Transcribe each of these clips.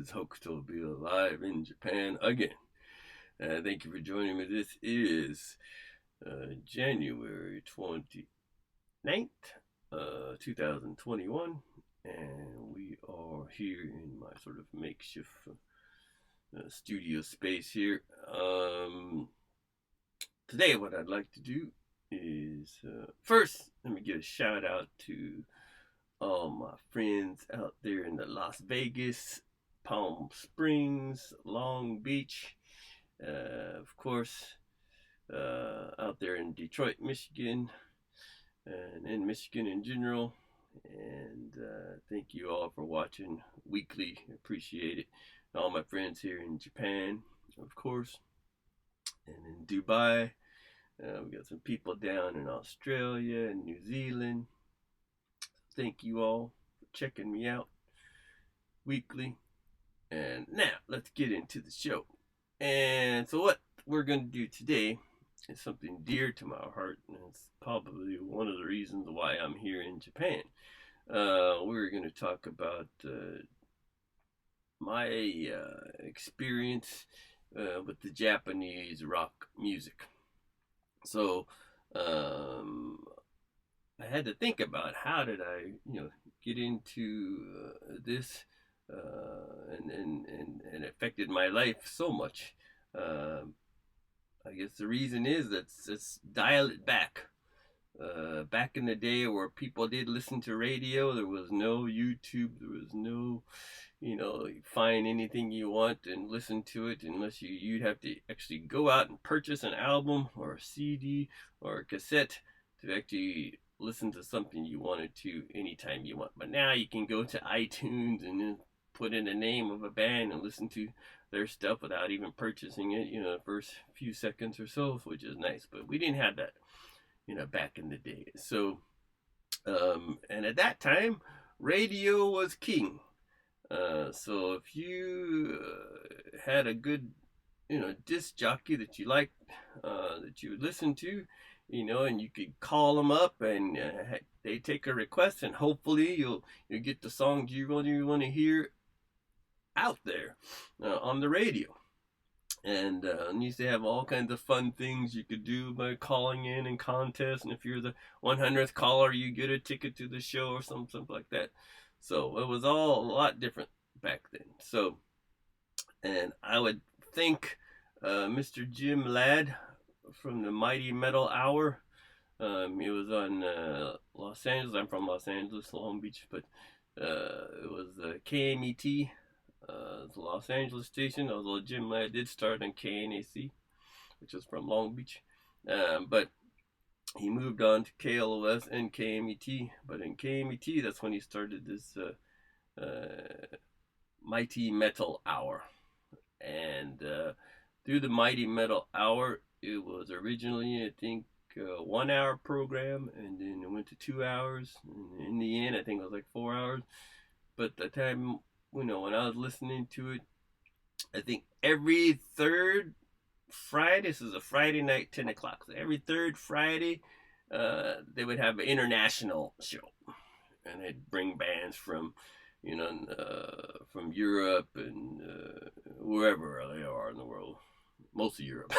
is HOKUTOBILL live in Japan again. Thank you for joining me. This is January 29th, 2021, and we are here in my sort of makeshift studio space here. Today what I'd like to do is, first, let me give a shout out to all my friends out there in the Las Vegas, Palm Springs, Long Beach, of course, out there in Detroit, Michigan, and in Michigan in general. And thank you all for watching weekly. Appreciate it. All my friends here in Japan, of course, and in Dubai. We got some people down in Australia and New Zealand. Thank you all for checking me out weekly. And now let's get into the show. And so what we're going to do today is something dear to my heart, and it's probably one of the reasons why I'm here in Japan. We're going to talk about my experience with the Japanese rock music. So I had to think about how did I, get into this, and it affected my life so much. I guess the reason is let's dial it back. Back in the day where people did listen to radio, there was no YouTube, there was no, find anything you want and listen to it unless you'd have to actually go out and purchase an album or a CD or a cassette to actually listen to something you wanted to anytime you want. But now you can go to iTunes and then put in the name of a band and listen to their stuff without even purchasing it, the first few seconds or so, which is nice. But we didn't have that, back in the day. So, and at that time, radio was king. So if you had a good, disc jockey that you liked, that you would listen to, and you could call them up and they take a request, and hopefully you'll get the songs you really want to hear out there on the radio. And you used to have all kinds of fun things you could do by calling in and contests, and if you're the 100th caller, you get a ticket to the show or something like that. So it was all a lot different back then. So, and I would thank Mr. Jim Ladd from the Mighty Metal Hour. It was on Los Angeles. I'm from Los Angeles, Long Beach, but it was KMET, the Los Angeles station, although Jim Ladd did start on KNAC, which was from Long Beach. But he moved on to KLOS and KMET. But in KMET, that's when he started this Mighty Metal Hour. And through the Mighty Metal Hour, it was originally, I think, a 1 hour program, and then it went to 2 hours. And in the end, I think it was like 4 hours. But the time, when I was listening to it, I think every third Friday, this is a Friday night, 10 o'clock. So every third Friday, they would have an international show. And they'd bring bands from, from Europe and wherever they are in the world. Mostly Europe.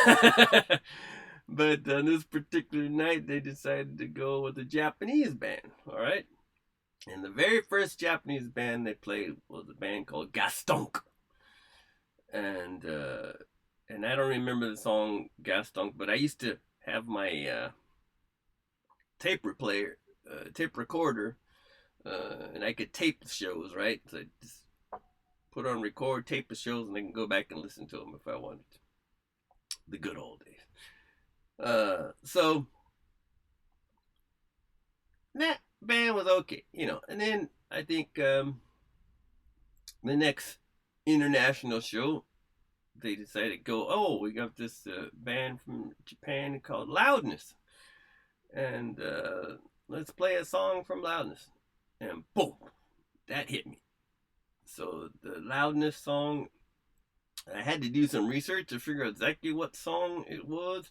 But on this particular night, they decided to go with a Japanese band. All right. And the very first Japanese band they played was a band called Gastonk. And I don't remember the song Gastonk, but I used to have my tape recorder, and I could tape the shows, right? So I just put on record, tape the shows, and I can go back and listen to them if I wanted to. The good old days. So that band was okay, and then I think the next international show, they decided to go, we got this band from Japan called Loudness, and let's play a song from Loudness. And boom, that hit me. So the Loudness song, I had to do some research to figure out exactly what song it was,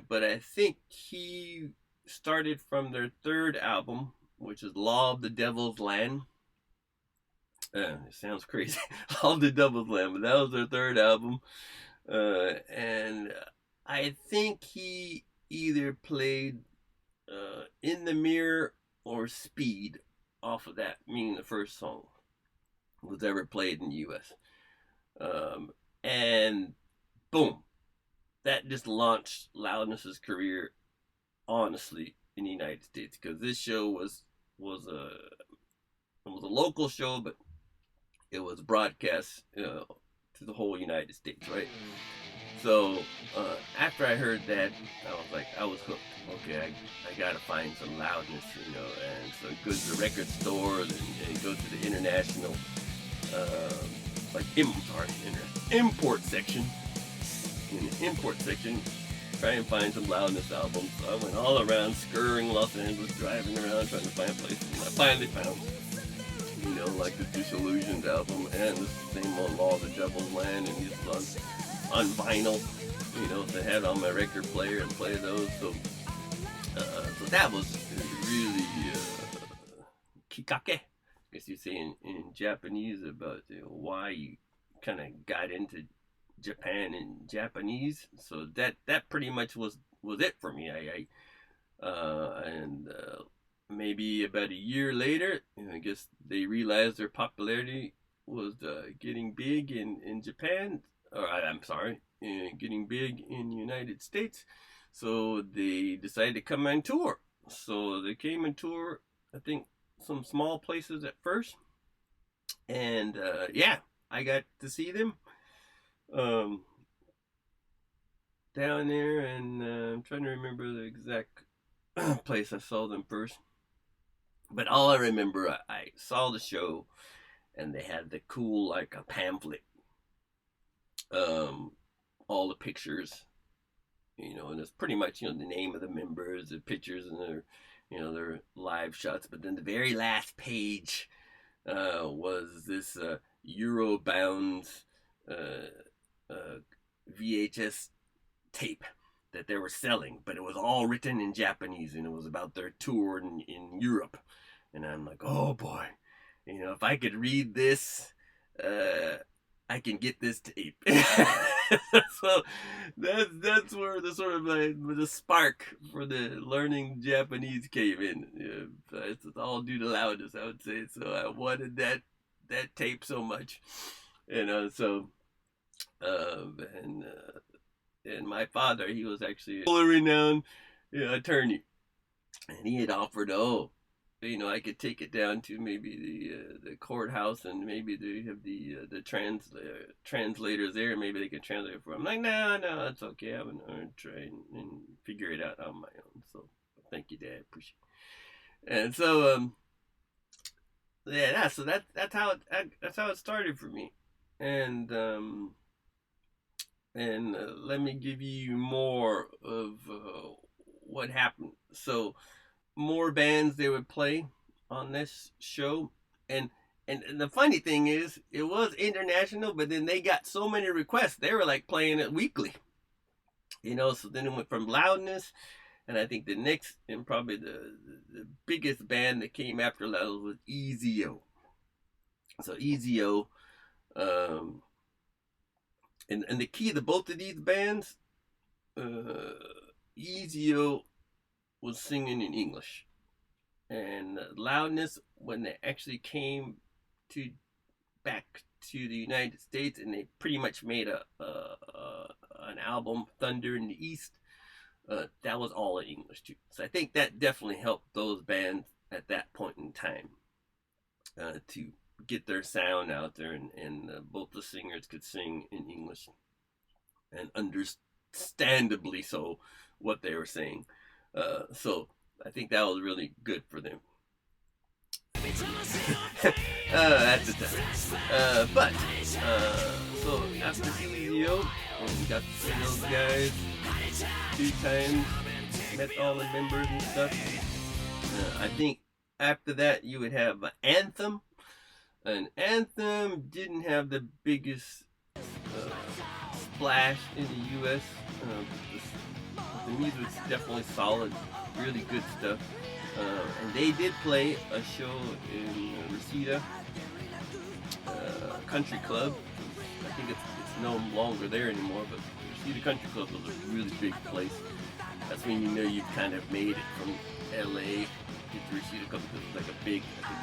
but I think he started from their third album, which is Law of the Devil's Land. It sounds crazy. All the Double Slam, but that was their third album. And I think he either played In the Mirror or Speed off of that, meaning the first song was ever played in the US. And boom, that just launched Loudness's career, honestly, in the United States, because this show was a local show, but it was broadcast to the whole United States, right? So after I heard that, I was hooked. Okay, I gotta find some Loudness, and so I go to the record store and go to the international, import section. In the import section, try and find some Loudness albums. So I went all around, scurrying Los Angeles, driving around, trying to find a place. And I finally found, like the Disillusioned album and the same on Law of the Devil's Land, and just on vinyl, to have on my record player and play those. So that was really kikake, I guess you say in Japanese, about why you kind of got into Japan and Japanese. So that pretty much was it for me. And maybe about a year later, I guess they realized their popularity was getting big in Japan, or I'm sorry, getting big in the United States. So they decided to come on tour. So they came on tour, I think, some small places at first. And I got to see them down there, and I'm trying to remember the exact place I saw them first. But all I remember, I saw the show, and they had the cool, like a pamphlet, all the pictures, and it's pretty much, the name of the members, the pictures, and their live shots. But then the very last page was this Eurobound VHS tape that they were selling, but it was all written in Japanese, and it was about their tour in Europe. And I'm like, oh boy, if I could read this, I can get this tape. So that's where the sort of the spark for the learning Japanese came in. It's all due to Loudness, I would say. So I wanted that tape so much, so and my father, he was actually a renowned attorney, and he had offered, I could take it down to maybe the courthouse, and maybe they have the translators there, and maybe they could translate it for him. I'm like, no, it's okay. I'm gonna try and figure it out on my own. So thank you, Dad. Appreciate it. And so so that's how it started for me. And let me give you more of what happened. So more bands they would play on this show, and the funny thing is, it was international, but then they got so many requests, they were like playing it weekly, so then it went from Loudness, and I think the next, and probably the biggest band that came after Loudness, was E.Z.O. So E.Z.O, and the key to both of these bands, E.Z.O was singing in English, and Loudness, when they actually came back to the United States, and they pretty much made an album, Thunder in the East, that was all in English too. So I think that definitely helped those bands at that point in time to get their sound out there, and both the singers could sing in English, and understandably so what they were saying. So I think that was really good for them at the time. But so after E.Z.O, we got to see those guys 2 times, met all the members and stuff. I think after that you would have Anthem. And Anthem didn't have the biggest splash in the U.S. The music's definitely solid, really good stuff. And they did play a show in Reseda, country club. I think it's no longer there anymore, but Reseda Country Club was a really big place. That's when you know you've kind of made it from LA to Reseda Country Club. It was like a big, I think,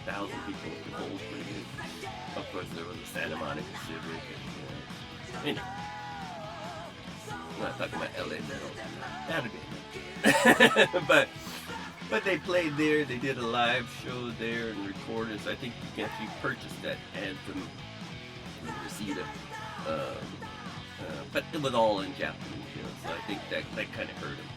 1,000 people in the whole pretty good. Of course, there was a Santa Monica Civic. And, anyway, I'm not talking about LA metal. That'd be but they played there. They did a live show there and recorded. So I think you can actually purchase that anthem in Reseda. But it was all in Japanese, you know. So I think that kind of hurt him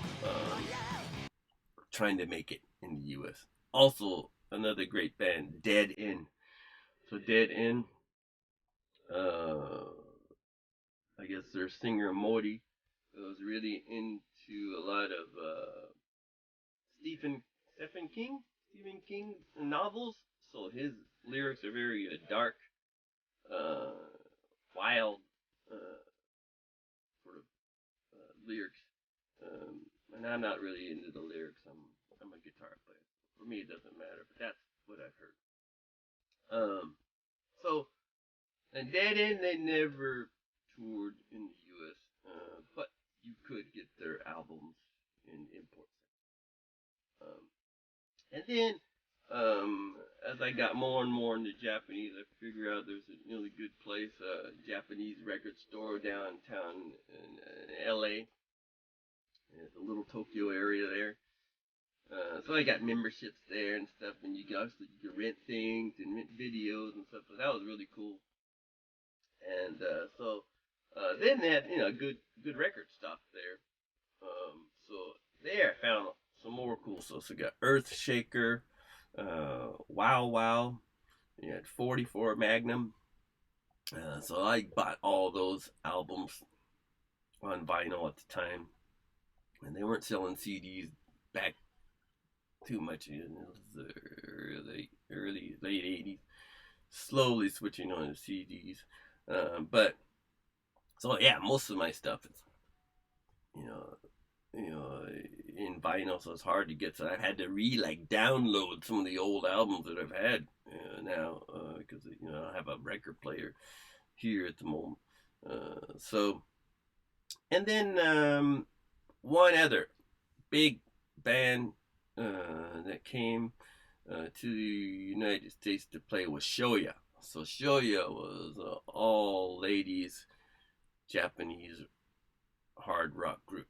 trying to make it in the U.S. Also, another great band, DeadEnd. So DeadEnd, I guess their singer Mori was really into a lot of Stephen King novels. So his lyrics are very dark, wild sort of lyrics. And I'm not really into the lyrics. I'm a guitar player. For me, it doesn't matter. But that's what I've heard. So, and DeadEnd, they never toured in the U.S., but you could get their albums in import. And then, as I got more and more into Japanese, I figured out there's a really good place, a Japanese record store downtown in LA. It's a little Tokyo area there. So I got memberships there and stuff, and you could rent things and rent videos and stuff. So that was really cool. And so then they had, you know, good record stuff there. So there I found some more cool stuff. So we got Earthshaker, VowWow, you had 44 Magnum. So I bought all those albums on vinyl at the time, and they weren't selling CDs back too much. It was the late 80s, slowly switching on to CDs. But so yeah, most of my stuff is, you know, in vinyl, so it's hard to get. So I've had to download some of the old albums that I've had now because you know I have a record player here at the moment. So, and then one other big band that came to the United States to play was Shoya. So Shoya was an all-ladies Japanese hard rock group.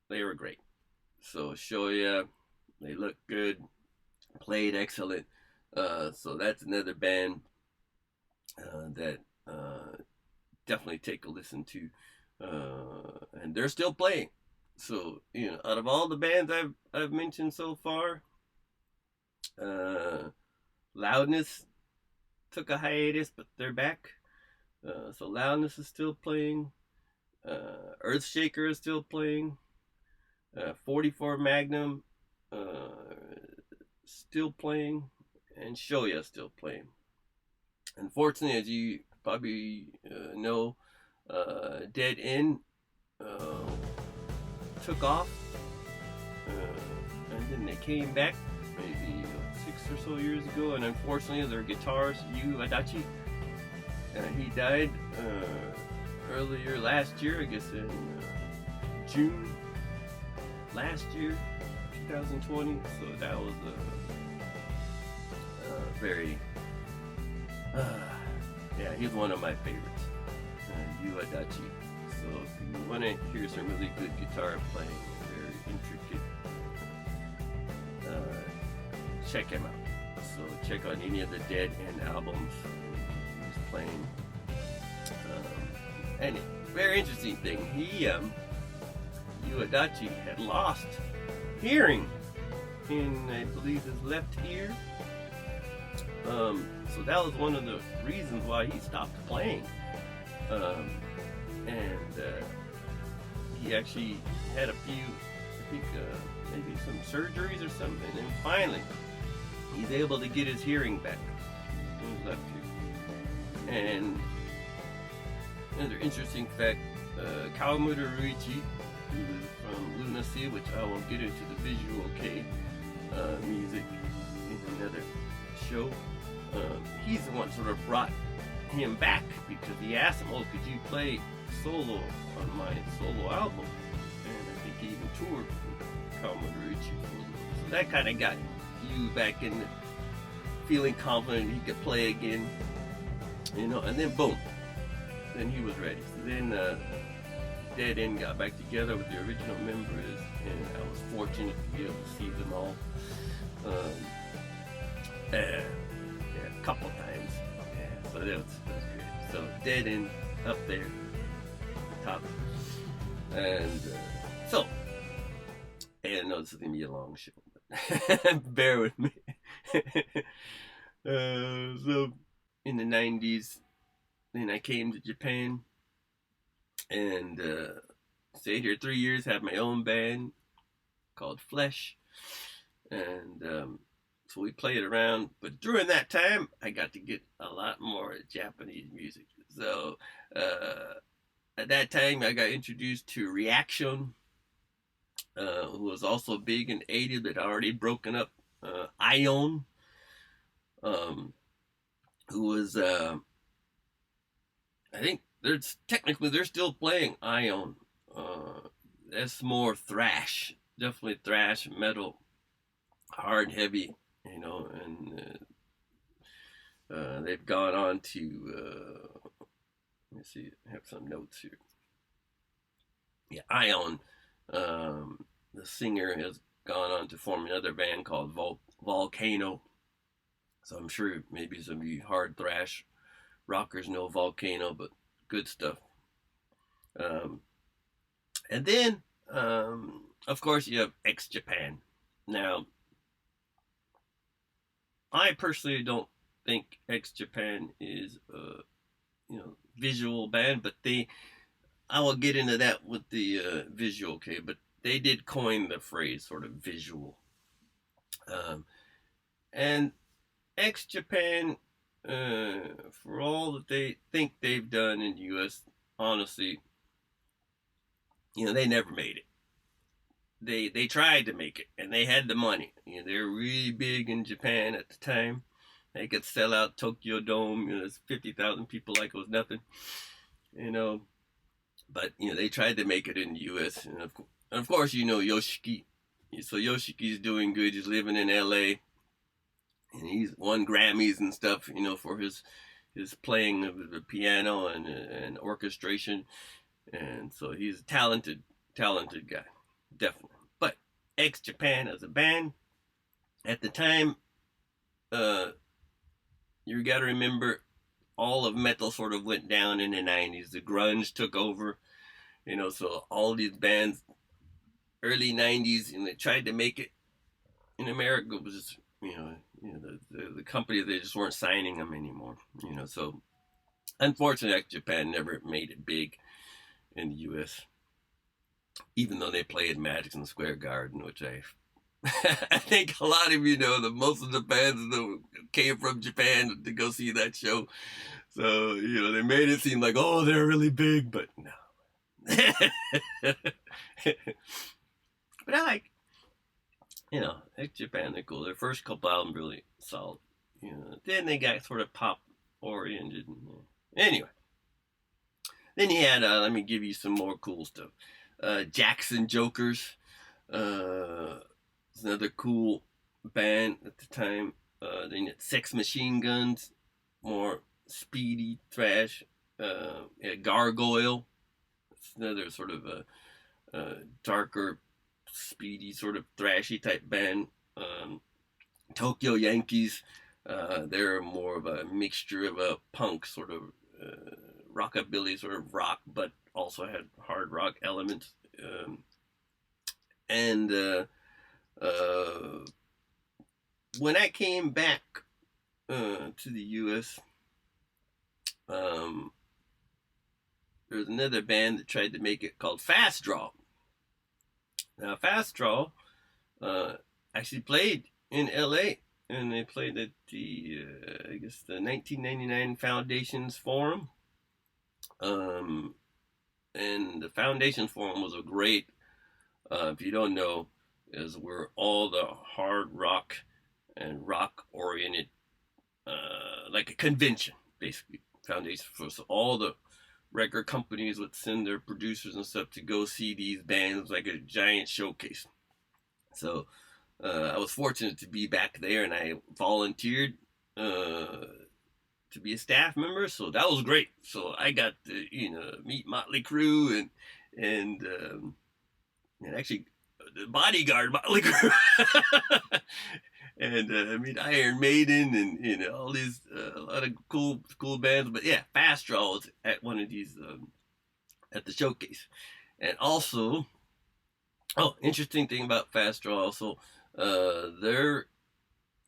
They were great. So Shoya, they looked good, played excellent. So that's another band that definitely take a listen to. And they're still playing. So, you know, out of all the bands I've mentioned so far, Loudness took a hiatus, but they're back. So Loudness is still playing. Earthshaker is still playing. 44 Magnum still playing. And Shoya still playing. Unfortunately, as you probably know, DeadEnd took off, and then they came back maybe 6 or so years ago, and unfortunately their guitarist Adachi, he died earlier last year, I guess in June last year, 2020. So that was very yeah, he's one of my favorites, Adachi. So if you want to hear some really good guitar playing, very intricate, check him out. So check out any of the DeadEnd albums he's playing. And very interesting thing, Adachi had lost hearing in, I believe, his left ear. So that was one of the reasons why he stopped playing. And he actually had a few, I think, maybe some surgeries or something, and finally he's able to get his hearing back in his left ear. And another interesting fact, Kawamura Ruichi, who was from Lunacy, which I won't get into the Visual K music in another show, he's the one sort of brought him back, because he asked him, "Oh, could you play solo on my solo album?" And I think he even toured with Commodore Richie. So that kind of got you back in, feeling confident he could play again, you know. And then boom, then he was ready. So then DeadEnd got back together with the original members, and I was fortunate to be able to see them all. Yeah, a couple times. Yeah, so that was great. So DeadEnd up there, top, and so, and I know this is gonna be a long show, but bear with me. So in the 90s, then I came to Japan and stayed here 3 years, had my own band called Flesh, and so we played around. But during that time, I got to get a lot more Japanese music. So at that time, I got introduced to Reaction, who was also big in the 80s, but already broken up. AION, who was, I think they're still playing AION. That's more thrash, definitely thrash metal, hard, heavy, you know, and they've gone on to, let me see, I have some notes here. Yeah, AION, the singer, has gone on to form another band called Volcano. So I'm sure maybe some of you hard thrash rockers know Volcano, but good stuff. And then, of course, you have X-Japan. Now, I personally don't think X-Japan is a, you know, visual band, but I will get into that with the visual, okay? But they did coin the phrase sort of visual. And X-Japan, for all that they think they've done in the U.S., honestly, you know, they never made it. They tried to make it, and they had the money. You know, they were really big in Japan at the time. They could sell out Tokyo Dome. You know, it's 50,000 people like it was nothing. You know, but you know, they tried to make it in the U.S. And of course, you know Yoshiki. So Yoshiki's doing good. He's living in L.A. and he's won Grammys and stuff. You know, for his playing of the piano and orchestration. And so he's a talented guy, definitely. But X-Japan as a band, at the time, you got to remember, all of metal sort of went down in the 90s. The grunge took over, you know, so all these bands, early 90s, and they tried to make it in America, was just, you know the company, they just weren't signing them anymore, you know. So unfortunately, X-Japan never made it big in the U.S., even though they played Madison Square Garden, which I think a lot of you know that most of the bands that came from Japan to go see that show. So, you know, they made it seem like, oh, they're really big, but no. But I like, you know, Japan, they're cool. Their first couple albums really solid. You know, then they got sort of pop oriented. Anyway. Then he had, let me give you some more cool stuff. Jackson Jokers. It's another cool band at the time. Then had Sex Machine Guns, more speedy thrash. Gargoyle. It's another sort of a darker, speedy, sort of thrashy type band. Tokyo Yankees. They're more of a mixture of a punk sort of rockabilly sort of rock, but also had hard rock elements. And when I came back to the U.S., there was another band that tried to make it called Fast Draw. Now, Fast Draw actually played in L.A., and they played at the, I guess, the 1999 Foundations Forum. And the Foundations Forum was a great, if you don't know, is where all the hard rock and rock-oriented like a convention, basically, foundation for so all the record companies would send their producers and stuff to go see these bands, like a giant showcase. So I was fortunate to be back there, and I volunteered to be a staff member, so that was great. So I got to meet Motley Crue and actually the bodyguard Motley Crue. And I mean Iron Maiden and all these a lot of cool bands. But yeah, Fast Draw was at one of these at the showcase. And also, interesting thing about Fast Draw also, they're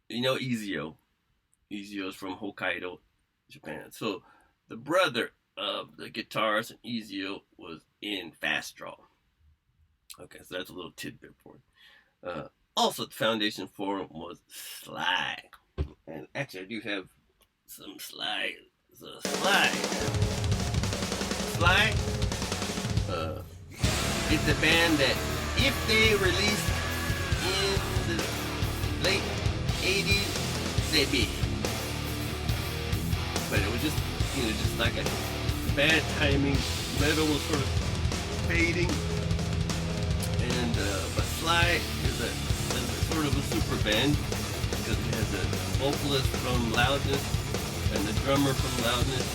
E.Z.O. E.Z.O is from Hokkaido, Japan. So the brother of the guitarist in E.Z.O was in Fast Draw. Okay, so that's a little tidbit for you. Also, the foundation for him was Sly. And actually, I do have some Sly. So Sly is a band that, if they released in the late 80s, they'd be. But it was just like a bad timing. Metal was sort of fading. And, but Sly is a sort of a super band, because it has a vocalist from Loudness and the drummer from Loudness,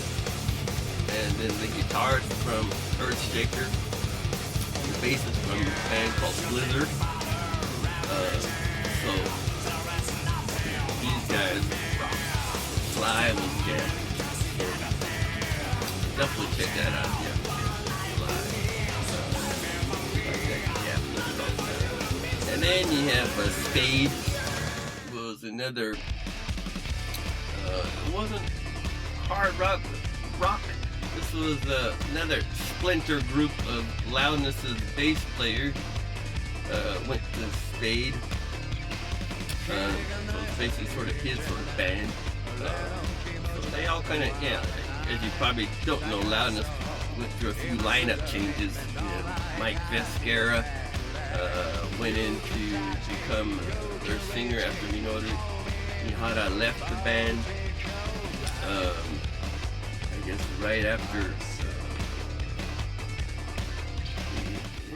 and then the guitarist from Earthshaker, and the bassist from a band called Blizzard. So these guys rock. Sly was jamming. So definitely check that out. Yeah. And then you have Spade, was another, it wasn't hard rock. This was another splinter group of Loudness's bass player, went to Spade. So it's basically sort of his sort of band. So they all kind of, as you probably don't know, Loudness went through a few lineup changes. Mike Vescara went in to become their singer after Mihara left the band. I guess right after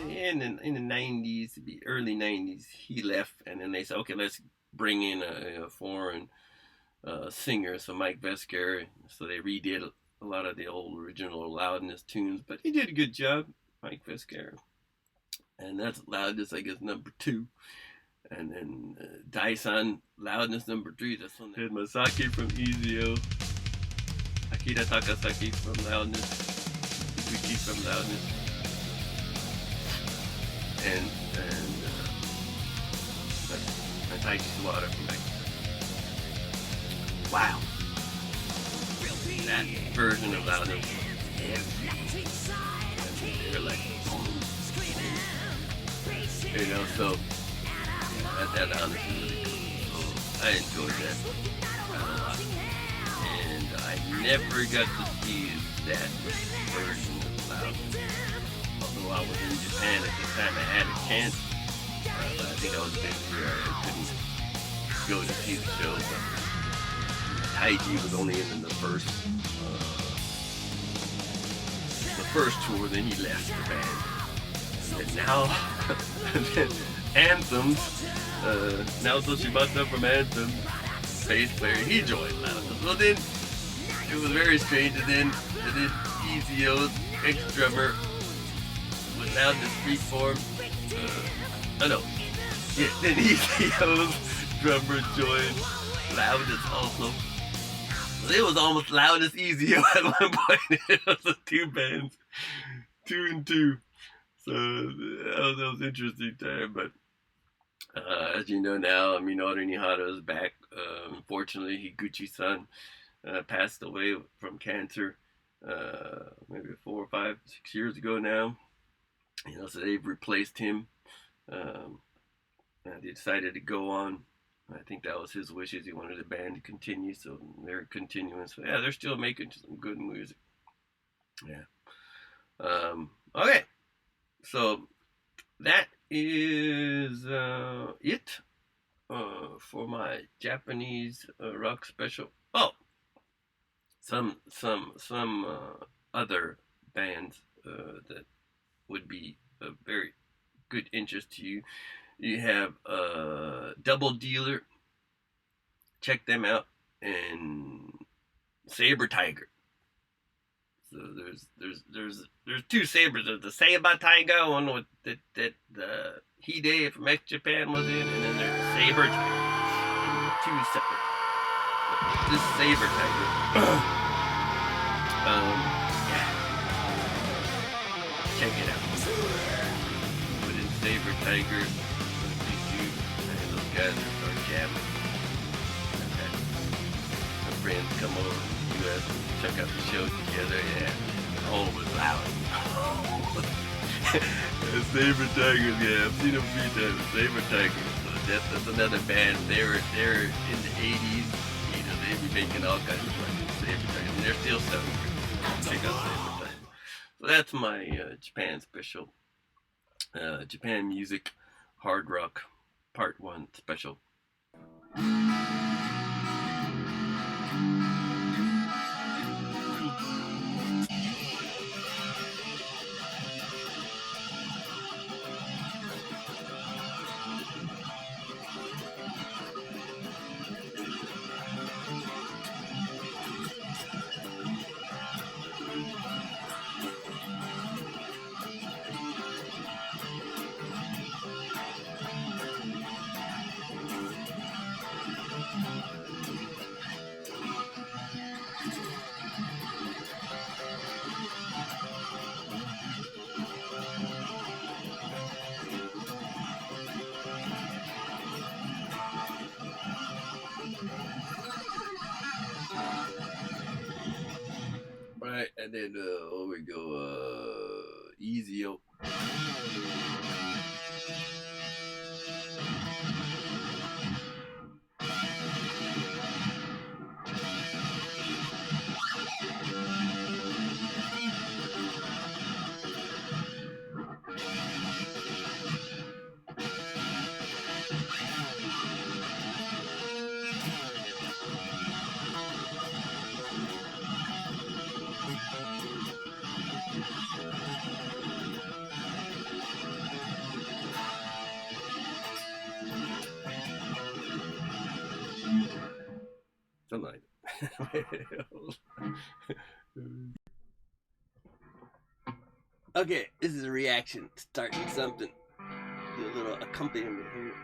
in the 90s, the early 90s, he left, and then they said, okay, let's bring in a foreign singer. So Mike Vescara. So they redid a lot of the old original Loudness tunes, but he did a good job, Mike Vescara. And that's Loudness, I guess, number 2. And then Daison, Loudness number 3. That's on there. Masaki from E.Z.O, Akira Takasaki from Loudness, Suzuki from Loudness, and Taichi Suwada from Mexico. Wow. That version of Loudness, they're like, so that Loudness is really cool. So I enjoyed that a lot. And I never got to see that version of Loudness. Although I was in Japan at the time, I had a chance. But I think I was busy or I couldn't go to see the show. But Taiji was only in the first tour, then he left the band. And now, Anthems, Naoto Shibata from Anthem, bass player, he joined Loudness. Well, then it was very strange, and then E.Z.O's ex-drummer was Loudness reformed. Then E.Z.O's drummer joined Loudness also. So it was almost Loudness E.Z.O at one point. It was 2 bands, 2 and 2. So that was an interesting time, but as you know now, Minoru Nihara is back. Unfortunately, Higuchi-san passed away from cancer maybe 4 or 5, 6 years ago now. So they've replaced him. They decided to go on. I think that was his wishes. He wanted the band to continue, so they're continuing. So yeah, they're still making some good music. Yeah. Okay. So that is it for my Japanese rock special. Oh, some other bands that would be a very good interest to you. You have Double Dealer. Check them out, and Saber Tiger. So there's two sabers. There's the Saber Tiger, one with that Hide from X Japan was in, and then there's the Saber Tiger. Two separate. This Saber Tiger. Yeah. Check it out. Put in Saber Tiger on YouTube, and those guys are jamming. Okay. My friends come over from the US and check out the show together. Yeah. Oh, it was loud. Saber Tigers, yeah, I've seen them a few times. Saber Tigers, that's another band. They're in the 80s. You know, they be making all kinds of records. Saber Tigers, and they're still selling. Check out Saber Tigers. So that's my Japan special. Japan music, hard rock, part 1 special. Right, and then we go E.Z.O. Something like that. Okay, this is a reaction. Starting something. Do a little accompaniment here.